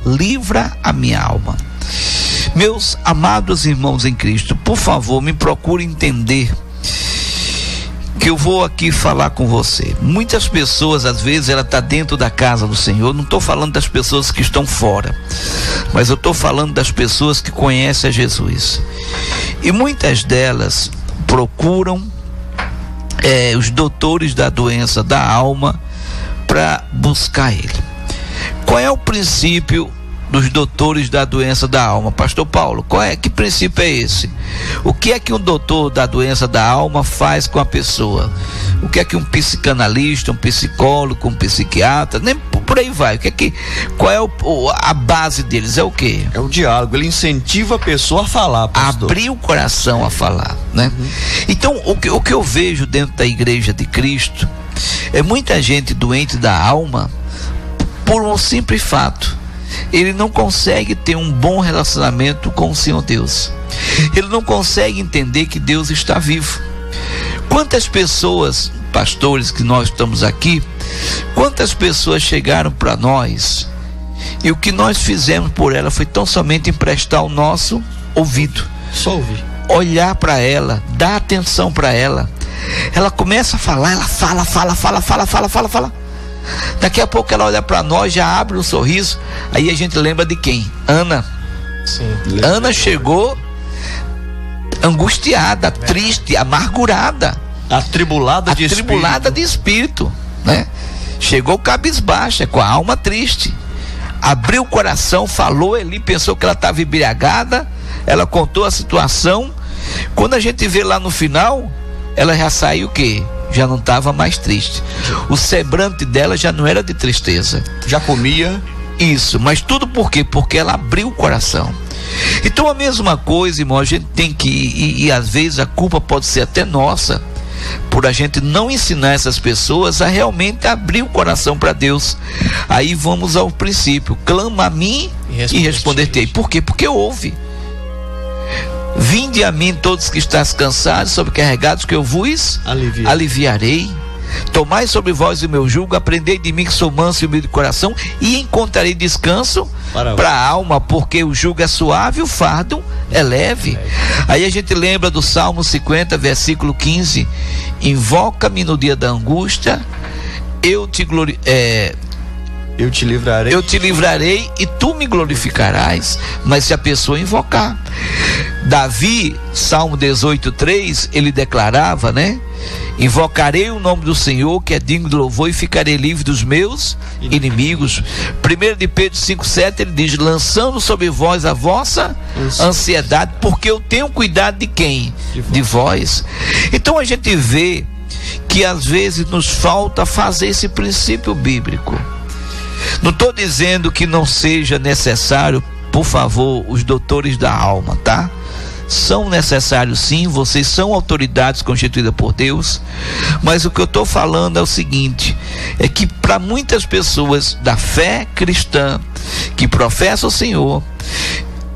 livra a minha alma. Meus amados irmãos em Cristo, por favor, me procure entender que eu vou aqui falar com você. Muitas pessoas, às vezes, ela está dentro da casa do Senhor. Não estou falando das pessoas que estão fora, mas eu estou falando das pessoas que conhecem a Jesus. E muitas delas procuram os doutores da doença da alma para buscar ele. Qual é o princípio dos doutores da doença da alma? Pastor Paulo, que princípio é esse? O que é que um doutor da doença da alma faz com a pessoa? O que é que um psicanalista, um psicólogo, um psiquiatra, nem por aí vai, qual é a base deles? É o quê? É o diálogo, ele incentiva a pessoa a falar, pastor. Abrir o coração a falar, né? Então, o que eu vejo dentro da igreja de Cristo é muita gente doente da alma por um simples fato: ele não consegue ter um bom relacionamento com o Senhor Deus. Ele não consegue entender que Deus está vivo. Quantas pessoas, pastores, que nós estamos aqui, quantas pessoas chegaram para nós e o que nós fizemos por ela foi tão somente emprestar o nosso ouvido, só ouvir, olhar para ela, dar atenção para ela. Ela começa a falar, ela fala. Daqui a pouco ela olha para nós, já abre um sorriso. Aí a gente lembra de quem? Ana. Sim. Ana chegou angustiada, triste, amargurada, atribulada de espírito, né? Chegou cabisbaixa, com a alma triste. Abriu o coração, falou, ele pensou que ela estava embriagada. Ela contou a situação. Quando a gente vê lá no final, ela já saiu o quê? Já não estava mais triste. O semblante dela já não era de tristeza. Já comia. Isso, mas tudo por quê? Porque ela abriu o coração. Então a mesma coisa, irmão, a gente tem que e às vezes a culpa pode ser até nossa, por a gente não ensinar essas pessoas a realmente abrir o coração para Deus. Aí vamos ao princípio: clama a mim e responder-te-ei. Por quê? Porque ouve. Vinde a mim todos que estáis cansados, sobrecarregados, que eu vos aliviarei. Tomai sobre vós o meu jugo, aprendei de mim que sou manso e humilde de coração, e encontrarei descanso para a alma, porque o jugo é suave e o fardo é leve. Aí a gente lembra do Salmo 50, versículo 15: invoca-me no dia da angústia, eu te livrarei e tu me glorificarás. Mas se a pessoa invocar, Davi, Salmo 18:3, ele declarava, né? Invocarei o nome do Senhor, que é digno de louvor, e ficarei livre dos meus inimigos. 1 de Pedro 5:7, ele diz: lançando sobre vós a vossa ansiedade, porque eu tenho cuidado de quem? De vós. Então a gente vê que às vezes nos falta fazer esse princípio bíblico. Não estou dizendo que não seja necessário, por favor, os doutores da alma, tá? São necessários sim, vocês são autoridades constituídas por Deus, mas o que eu estou falando é o seguinte: é que para muitas pessoas da fé cristã que professam o Senhor,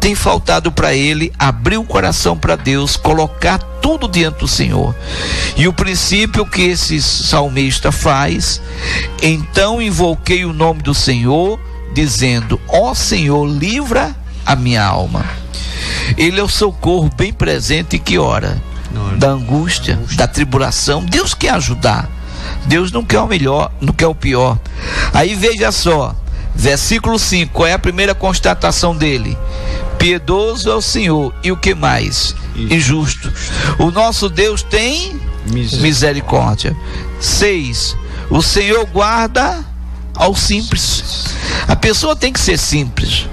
tem faltado para ele abrir o coração para Deus, colocar tudo diante do Senhor. E o princípio que esse salmista faz: então invoquei o nome do Senhor, dizendo: ó Senhor, livra a minha alma. Ele é o socorro bem presente em que hora? Da angústia, da tribulação. Deus quer ajudar. Deus não quer o melhor, não quer o pior. Aí veja só, versículo 5, qual é a primeira constatação dele? Piedoso é o Senhor. E o que mais? Injusto. O nosso Deus tem misericórdia. 6, o Senhor guarda ao simples. A pessoa tem que ser simples.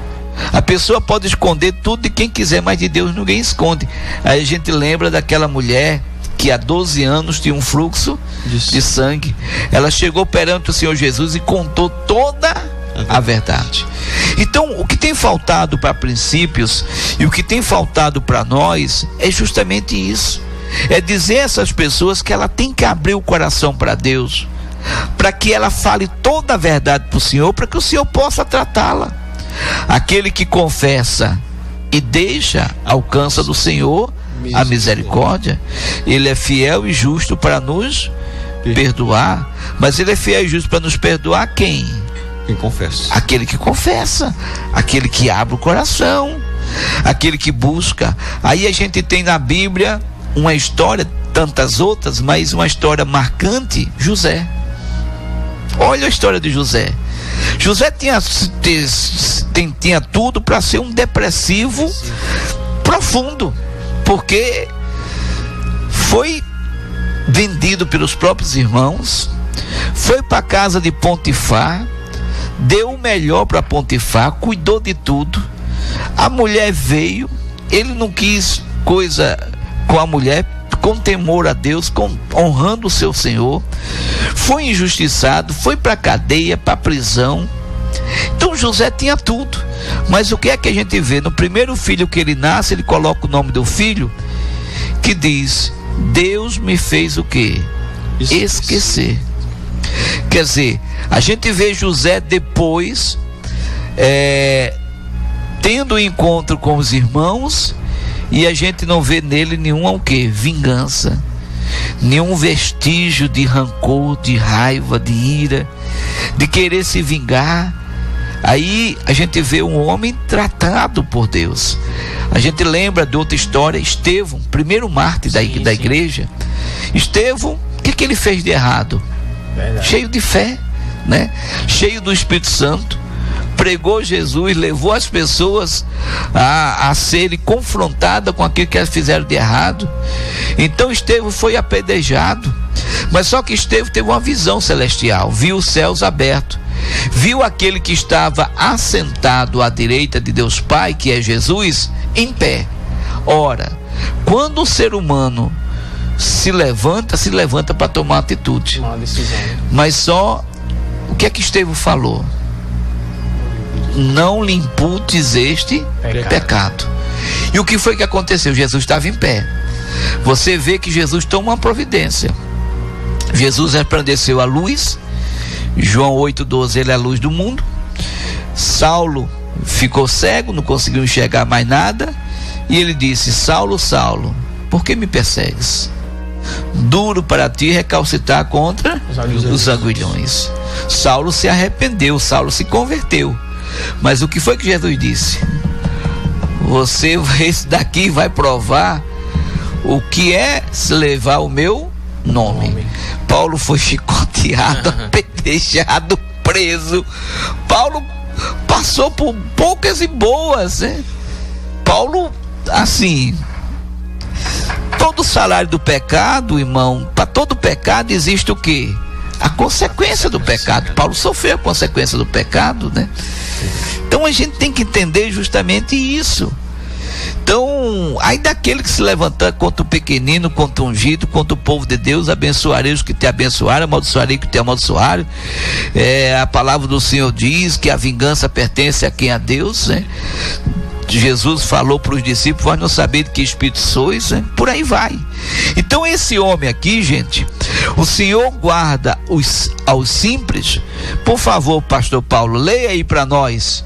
A pessoa pode esconder tudo de quem quiser, mas de Deus ninguém esconde. Aí a gente lembra daquela mulher que há 12 anos tinha um fluxo de sangue. Ela chegou perante o Senhor Jesus e contou toda a verdade. Então, o que tem faltado para princípios e o que tem faltado para nós é justamente isso: é dizer a essas pessoas que ela tem que abrir o coração para Deus, para que ela fale toda a verdade para o Senhor, para que o Senhor possa tratá-la. Aquele que confessa e deixa, alcança do Senhor a misericórdia. Ele é fiel e justo para nos perdoar. Mas ele é fiel e justo para nos perdoar quem? Quem confessa. Aquele que confessa, aquele que abre o coração, aquele que busca. Aí a gente tem na Bíblia uma história, tantas outras, mas uma história marcante: José. Olha a história de José. José tinha tudo para ser um depressivo profundo, porque foi vendido pelos próprios irmãos, foi para a casa de Potifar, deu o melhor para Potifar, cuidou de tudo. A mulher veio, ele não quis coisa com a mulher, com temor a Deus, honrando o seu Senhor, foi injustiçado, foi para a cadeia, para a prisão. Então José tinha tudo, mas o que é que a gente vê? No primeiro filho que ele nasce, ele coloca o nome do filho, que diz: Deus me fez o quê? Esquecer. Quer dizer, a gente vê José depois tendo um encontro com os irmãos, e a gente não vê nele nenhuma o quê? Vingança, nenhum vestígio de rancor, de raiva, de ira, de querer se vingar. Aí a gente vê um homem tratado por Deus. A gente lembra de outra história, Estevão, primeiro mártir da igreja. Estevão, o que ele fez de errado? Verdade. Cheio de fé, né? Cheio do Espírito Santo, pregou Jesus, levou as pessoas a serem confrontadas com aquilo que elas fizeram de errado. Então Estevão foi apedrejado, mas só que Estevão teve uma visão celestial, viu os céus abertos, viu aquele que estava assentado à direita de Deus Pai, que é Jesus, em pé. Ora, quando o ser humano se levanta para tomar atitude, uma decisão. Mas só o que é que Estevão falou? Não lhe imputes este pecado. E o que foi que aconteceu? Jesus estava em pé. Você vê que Jesus toma uma providência. Jesus resplandeceu a luz. João 8,12, ele é a luz do mundo. Saulo ficou cego, não conseguiu enxergar mais nada, e ele disse: Saulo, Saulo, por que me persegues? Duro para ti recalcitar contra os aguilhões. Saulo se arrependeu, Saulo se converteu. Mas o que foi que Jesus disse? Esse daqui vai provar o que é se levar o meu nome. Paulo foi chicoteado, apedrejado, preso. Paulo passou por poucas e boas, né? Paulo, assim, todo salário do pecado, irmão, para todo pecado existe o quê? A consequência do pecado. Paulo sofreu a consequência do pecado, né? Então a gente tem que entender justamente isso. Então, aí daquele que se levantar contra o pequenino, contra o ungido, contra o povo de Deus, abençoarei os que te abençoaram, amaldiçoarei os que te amaldiçoaram. A palavra do Senhor diz que a vingança pertence a quem? A Deus, né? Jesus falou para os discípulos: vós não sabeis de que espírito sois, né? Por aí vai. Então esse homem aqui, gente, o Senhor guarda aos simples. Por favor, pastor Paulo, leia aí para nós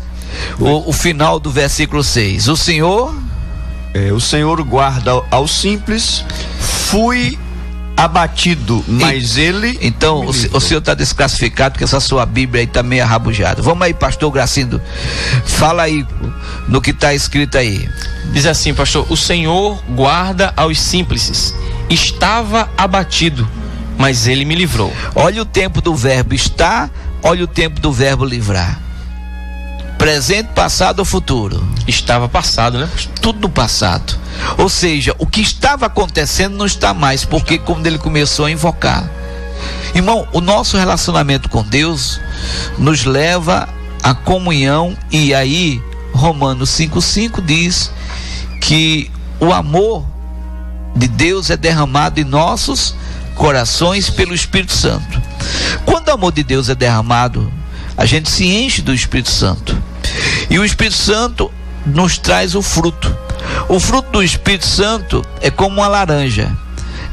o final do versículo 6. O Senhor guarda aos simples, fui abatido, mas ele... Então o senhor está desclassificado, porque essa sua Bíblia aí está meio arrabujada. Vamos aí, pastor Gracindo, fala aí no que está escrito aí. Diz assim, pastor: o Senhor guarda aos simples, estava abatido, mas ele me livrou. Olha o tempo do verbo estar, olha o tempo do verbo livrar. Presente, passado ou futuro? Estava passado, né? Tudo no passado. Ou seja, o que estava acontecendo não está mais, porque quando ele começou a invocar. Irmão, o nosso relacionamento com Deus nos leva à comunhão, e aí Romanos 5,5 diz que o amor de Deus é derramado em nossos corações pelo Espírito Santo. Quando o amor de Deus é derramado, a gente se enche do Espírito Santo, e o Espírito Santo nos traz o fruto. O fruto do Espírito Santo é como uma laranja,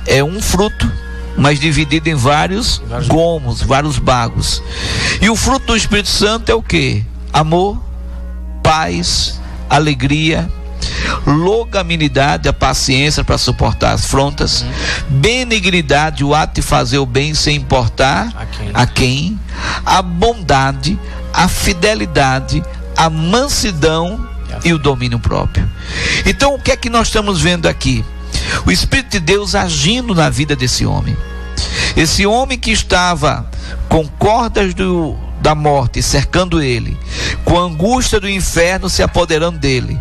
é um fruto, mas dividido em vários gomos, vários bagos. E o fruto do Espírito Santo é o que? Amor, paz, alegria, longanimidade, a paciência para suportar as afrontas, benignidade, o ato de fazer o bem sem importar a quem, a bondade, a fidelidade, a mansidão e o domínio próprio. Então, o que é que nós estamos vendo aqui? O Espírito de Deus agindo na vida desse homem. Esse homem que estava com cordas da morte cercando ele, com a angústia do inferno se apoderando dele,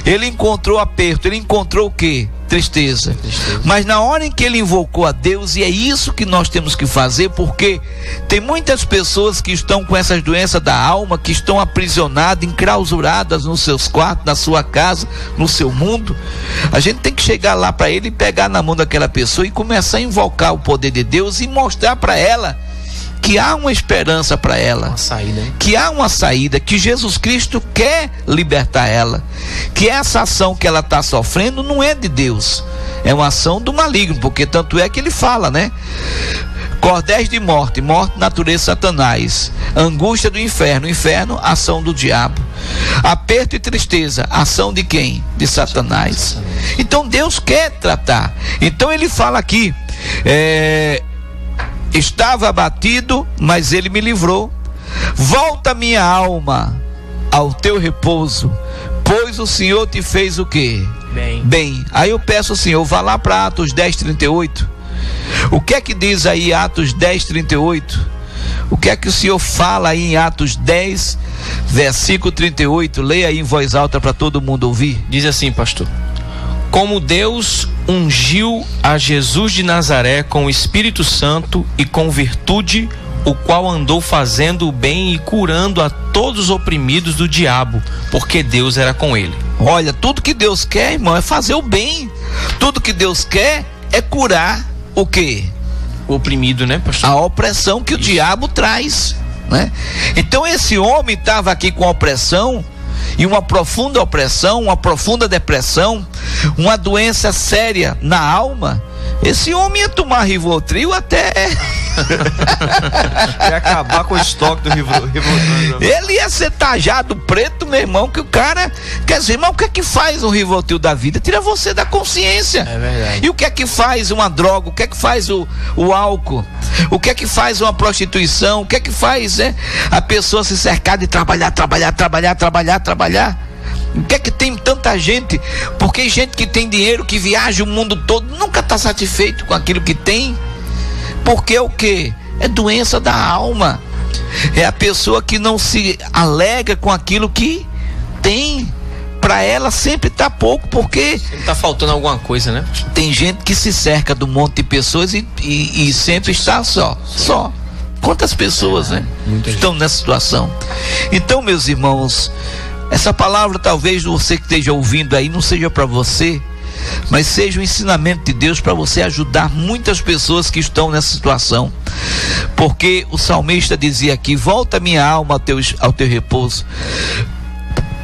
ele encontrou aperto, ele encontrou o quê? Tristeza. Mas na hora em que ele invocou a Deus, e é isso que nós temos que fazer, porque tem muitas pessoas que estão com essas doenças da alma, que estão aprisionadas, enclausuradas nos seus quartos, na sua casa, no seu mundo. A gente tem que chegar lá para ele e pegar na mão daquela pessoa e começar a invocar o poder de Deus e mostrar para ela que há uma esperança para ela, uma saída, hein? Que há uma saída, que Jesus Cristo quer libertar ela, que essa ação que ela está sofrendo não é de Deus, é uma ação do maligno, porque tanto é que ele fala, né? Cordéis de morte, morte, natureza, Satanás. Angústia do inferno, inferno, ação do diabo. Aperto e tristeza, ação de quem? De Satanás. Então Deus quer tratar. Então ele fala aqui, estava abatido, mas ele me livrou. Volta minha alma ao teu repouso, pois o Senhor te fez o quê? Bem. Aí eu peço ao Senhor, vá lá para Atos 10:38. O que é que diz aí Atos 10:38? O que é que o Senhor fala aí em Atos 10, versículo 38? Leia aí em voz alta para todo mundo ouvir. Diz assim, pastor: como Deus ungiu a Jesus de Nazaré com o Espírito Santo e com virtude, o qual andou fazendo o bem e curando a todos os oprimidos do diabo, porque Deus era com ele. Olha, tudo que Deus quer, irmão, é fazer o bem. Tudo que Deus quer é curar o quê? O oprimido, né, pastor? A opressão que o diabo traz, né? Então esse homem estava aqui com opressão, e uma profunda opressão, uma profunda depressão, uma doença séria na alma. Esse homem ia tomar Rivotril até ia acabar com o estoque do Rivotril. Ele ia ser tajado preto, meu irmão, que o cara, quer dizer, mas o que é que faz um Rivotril da vida? Tira você da consciência. É verdade. E o que é que faz uma droga? O que é que faz o álcool? O que é que faz uma prostituição? O que é que faz a pessoa se cercar de trabalhar? O que é que tem tanta gente? Porque gente que tem dinheiro, que viaja o mundo todo, nunca está satisfeito com aquilo que tem. Porque o que? É doença da alma. É a pessoa que não se alegra com aquilo que tem. Para ela sempre está pouco, porque está faltando alguma coisa, né? Tem gente que se cerca de um monte de pessoas e sempre está só. Quantas pessoas, né? Estão nessa situação. Então, meus irmãos, essa palavra talvez você que esteja ouvindo aí não seja para você, mas seja um ensinamento de Deus para você ajudar muitas pessoas que estão nessa situação. Porque o salmista dizia aqui: volta minha alma ao teu repouso,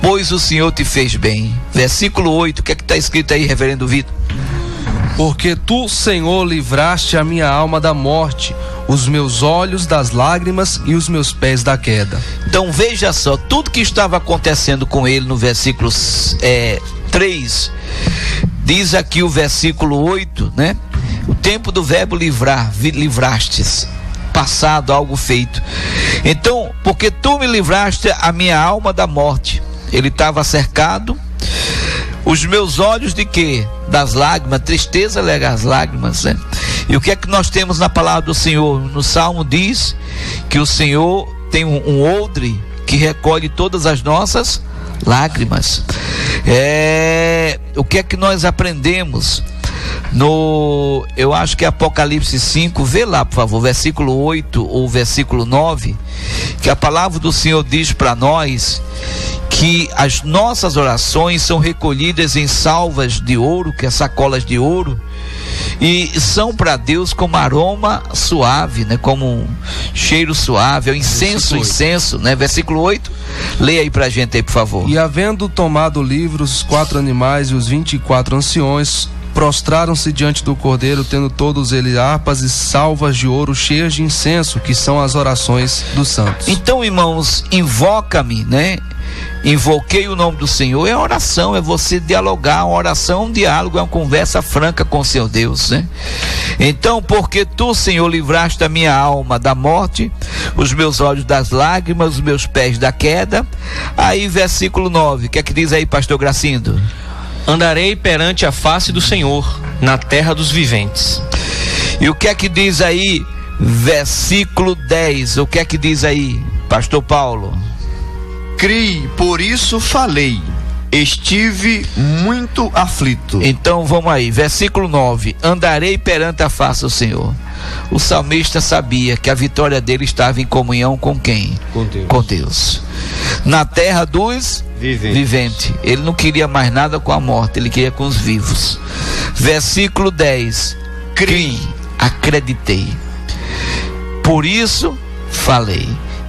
pois o Senhor te fez bem. Versículo 8, o que é que está escrito aí, reverendo Vitor? Porque tu, Senhor, livraste a minha alma da morte, os meus olhos das lágrimas e os meus pés da queda. Então veja só, tudo que estava acontecendo com ele no versículo 3, diz aqui o versículo 8, né? O tempo do verbo livrar, livrastes, passado, algo feito. Então, porque tu me livraste a minha alma da morte. Ele estava cercado. Os meus olhos de quê? Das lágrimas. Tristeza alega as lágrimas, né? E o que é que nós temos na palavra do Senhor? No Salmo diz que o Senhor tem um odre que recolhe todas as nossas lágrimas. O que é que nós aprendemos? Eu acho que é Apocalipse 5, vê lá por favor, versículo 8 ou versículo 9, que a palavra do Senhor diz para nós que as nossas orações são recolhidas em salvas de ouro, que é sacolas de ouro, e são para Deus como aroma suave, né? Como um cheiro suave, é o incenso, né? Versículo 8, leia aí pra gente aí, por favor. E havendo tomado o livro, os 4 animais e os 24 anciões prostraram-se diante do Cordeiro, tendo todos eles harpas e salvas de ouro cheias de incenso, que são as orações dos santos. Então, irmãos, invoca-me, né? Invoquei o nome do Senhor, é oração, é você dialogar. Uma oração, um diálogo, é uma conversa franca com o seu Deus, né? Então, porque tu, Senhor, livraste a minha alma da morte, os meus olhos das lágrimas, os meus pés da queda. Aí, versículo 9, o que é que diz aí, pastor Gracindo? Andarei perante a face do Senhor, na terra dos viventes. E o que é que diz aí, versículo 10, o que é que diz aí, pastor Paulo? Criei, por isso falei, estive muito aflito. Então vamos aí, versículo 9, andarei perante a face do Senhor. O salmista sabia que a vitória dele estava em comunhão com quem? Com Deus. Na terra dos viventes. Ele não queria mais nada com a morte, ele queria com os vivos. Versículo 10, criei, acreditei, por isso falei.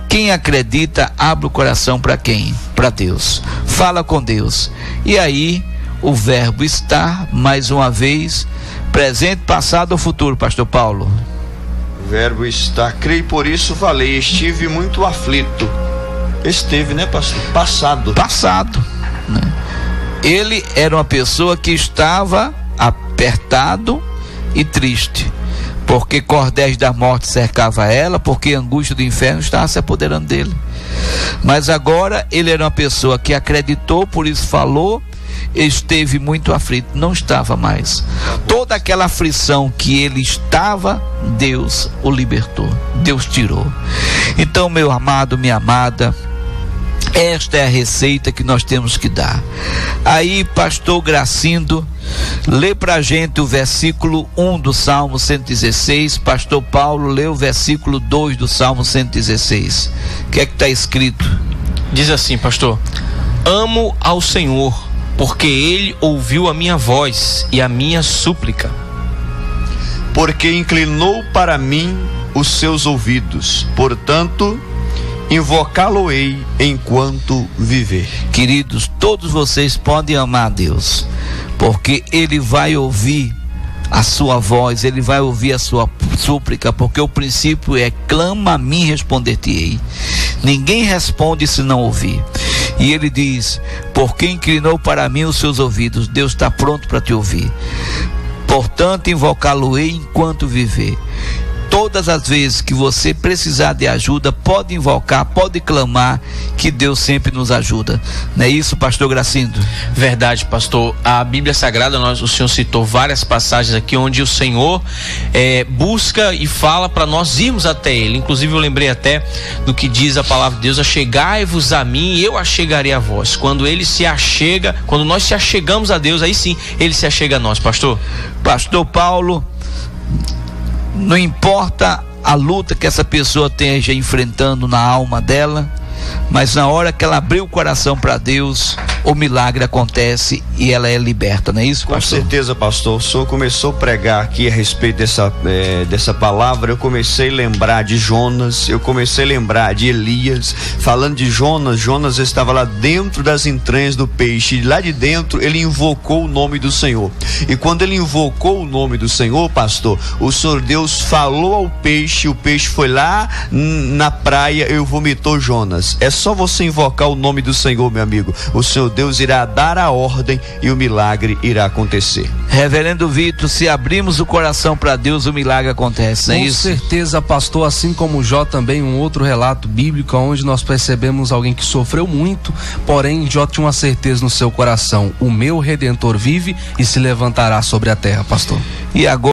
Quem acredita, abre o coração para quem? Para Deus. Fala com Deus. E aí, o verbo estar, mais uma vez, presente, passado ou futuro, pastor Paulo? O verbo estar, creio, por isso falei, estive muito aflito. Esteve, né, pastor? Passado, né? Ele era uma pessoa que estava apertado e triste, porque cordéis da morte cercava ela, porque a angústia do inferno estava se apoderando dele. Mas agora ele era uma pessoa que acreditou, por isso falou, esteve muito aflito, não estava mais. Toda aquela aflição que ele estava, Deus o libertou, Deus tirou. Então, meu amado, minha amada, esta é a receita que nós temos que dar. Aí, pastor Gracindo, lê pra gente o versículo 1 do Salmo 116. Pastor Paulo, lê o versículo 2 do Salmo 116. O que é que está escrito? Diz assim, pastor: amo ao Senhor, porque Ele ouviu a minha voz e a minha súplica. Porque inclinou para mim os seus ouvidos, portanto invocá-lo-ei enquanto viver. Queridos, todos vocês podem amar a Deus, porque Ele vai ouvir a sua voz, Ele vai ouvir a sua súplica, porque o princípio é: clama a mim, responder-te-ei. Ninguém responde se não ouvir. E Ele diz: porque inclinou para mim os seus ouvidos. Deus está pronto para te ouvir. Portanto, invocá-lo-ei enquanto viver. Todas as vezes que você precisar de ajuda, pode invocar, pode clamar, que Deus sempre nos ajuda. Não é isso, pastor Gracindo? Verdade, pastor. A Bíblia Sagrada, o Senhor citou várias passagens aqui onde o Senhor busca e fala para nós irmos até Ele. Inclusive eu lembrei até do que diz a palavra de Deus: achegai-vos a mim e eu achegarei a vós. Quando Ele se achega, quando nós se achegamos a Deus, aí sim Ele se achega a nós, pastor. Pastor Paulo, não importa a luta que essa pessoa esteja enfrentando na alma dela, mas na hora que ela abrir o coração para Deus, o milagre acontece e ela é liberta, não é isso, pastor? Com certeza, pastor. O senhor começou a pregar aqui a respeito dessa palavra. Eu comecei a lembrar de Jonas, eu comecei a lembrar de Elias. Falando de Jonas, Jonas estava lá dentro das entranhas do peixe, e lá de dentro ele invocou o nome do Senhor. E quando ele invocou o nome do Senhor, pastor, o Senhor Deus falou ao peixe, o peixe foi lá na praia e vomitou Jonas. É só você invocar o nome do Senhor, meu amigo. O Senhor Deus irá dar a ordem e o milagre irá acontecer. Reverendo Vitor, se abrimos o coração para Deus, o milagre acontece, não é isso? Com certeza, pastor. Assim como Jó, também um outro relato bíblico onde nós percebemos alguém que sofreu muito, porém Jó tinha uma certeza no seu coração: o meu Redentor vive e se levantará sobre a terra, pastor. E agora